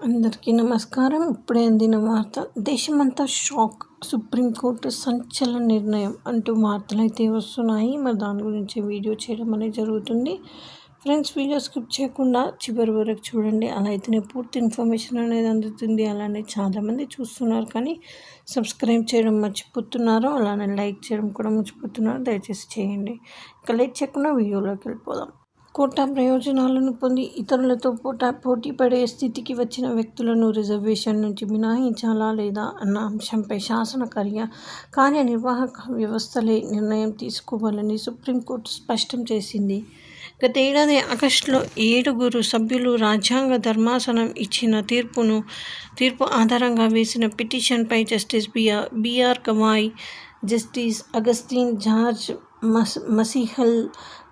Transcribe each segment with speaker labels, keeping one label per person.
Speaker 1: అందరికీ నమస్కారం. ఇప్పుడే అందిన వార్త. దేశమంతా షాక్. సుప్రీంకోర్టు సంచలన నిర్ణయం అంటూ వార్తలైతే వస్తున్నాయి. మరి దాని గురించి వీడియో చేయడం అనేది జరుగుతుంది. ఫ్రెండ్స్, వీడియో స్కిప్ చేయకుండా చివరి వరకు చూడండి. అలా అయితేనే పూర్తి ఇన్ఫర్మేషన్ అనేది అందుతుంది. అలానే చాలామంది చూస్తున్నారు కానీ సబ్స్క్రైబ్ చేయడం మర్చిపోతున్నారు. అలానే లైక్ చేయడం కూడా మర్చిపోతున్నారు. దయచేసి చేయండి. ఇక లేట్ చేయకుండా వీడియోలోకి వెళ్ళిపోదాం. కోటా ప్రయోజనాలను పొంది ఇతరులతో పోటీపడే స్థితికి వచ్చిన వ్యక్తులను రిజర్వేషన్ నుంచి మినహాయించాలా లేదా అన్న అంశంపై శాసన కార్యనిర్వాహక వ్యవస్థలే నిర్ణయం తీసుకోవాలని సుప్రీంకోర్టు స్పష్టం చేసింది. గత ఏడాది ఆగస్టులో 7 సభ్యులు రాజ్యాంగ ధర్మాసనం ఇచ్చిన తీర్పు ఆధారంగా వేసిన పిటిషన్పై justice BR Gavai, justice Augustine George మసిహల్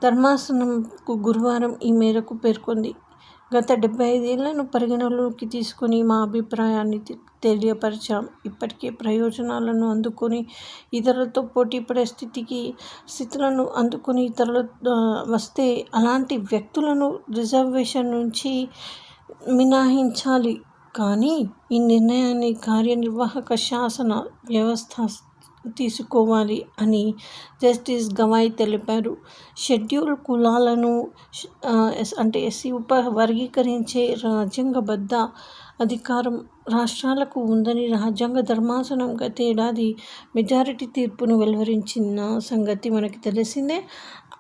Speaker 1: ధర్మాసనంకు గురువారం ఈ మేరకు పేర్కొంది. గత 75 ఏళ్లను పరిగణలోకి తీసుకుని మా అభిప్రాయాన్ని తెలియపరిచాం. ఇప్పటికే ప్రయోజనాలను అందుకొని ఇతరులతో పోటీపడే స్థితులను అందుకొని ఇతరులు వస్తే అలాంటి వ్యక్తులను రిజర్వేషన్ నుంచి మినహాయించాలి. కానీ ఈ నిర్ణయాన్ని కార్యనిర్వాహక శాసన వ్యవస్థ తీసుకోవాలి అని జస్టిస్ గవాయ్ తెలిపారు. షెడ్యూల్ కులాలను ఎస్సీ వర్గీకరించే రాజ్యాంగబద్ధ అధికారం రాష్ట్రాలకు ఉందని రాజ్యాంగ ధర్మాసనం గతేడాది మెజారిటీ తీర్పును వెలువరించిన సంగతి మనకి తెలిసిందే.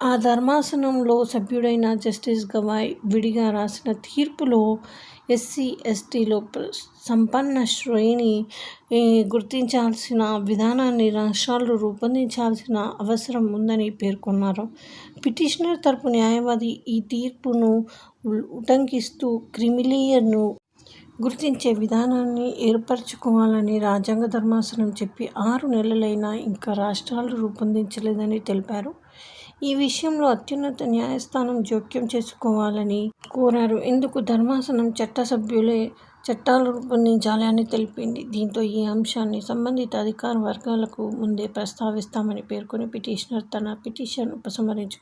Speaker 1: ఆ ధర్మాసనంలో సభ్యుడైన జస్టిస్ గవాయ్ విడిగా రాసిన తీర్పులో ఎస్సీ ఎస్టీలో సంపన్న శ్రేణి గుర్తించాల్సిన విధానాన్ని రాష్ట్రాలు రూపొందించాల్సిన అవసరం ఉందని పేర్కొన్నారు. పిటిషనర్ తరపు న్యాయవాది ఈ తీర్పును ఉటంకిస్తూ క్రిమిలేయర్ను గుర్తించే విధానాన్ని ఏర్పరచుకోవాలని రాజ్యాంగ ధర్మాసనం చెప్పి 6 నెలలైనా ఇంకా రాష్ట్రాలు రూపొందించలేదని తెలిపారు. ఈ విషయంలో అత్యున్నత న్యాయస్థానం జోక్యం చేసుకోవాలని కోరారు. ఇందుకు ధర్మాసనం చట్టసభ్యులే చట్టాలు రూపొందించాలి అని తెలిపింది. దీంతో ఈ అంశాన్ని సంబంధిత అధికార వర్గాలకు ముందే ప్రస్తావిస్తామని పేర్కొని పిటిషనర్ తన పిటిషన్ ఉపసంహరించుకున్నారు.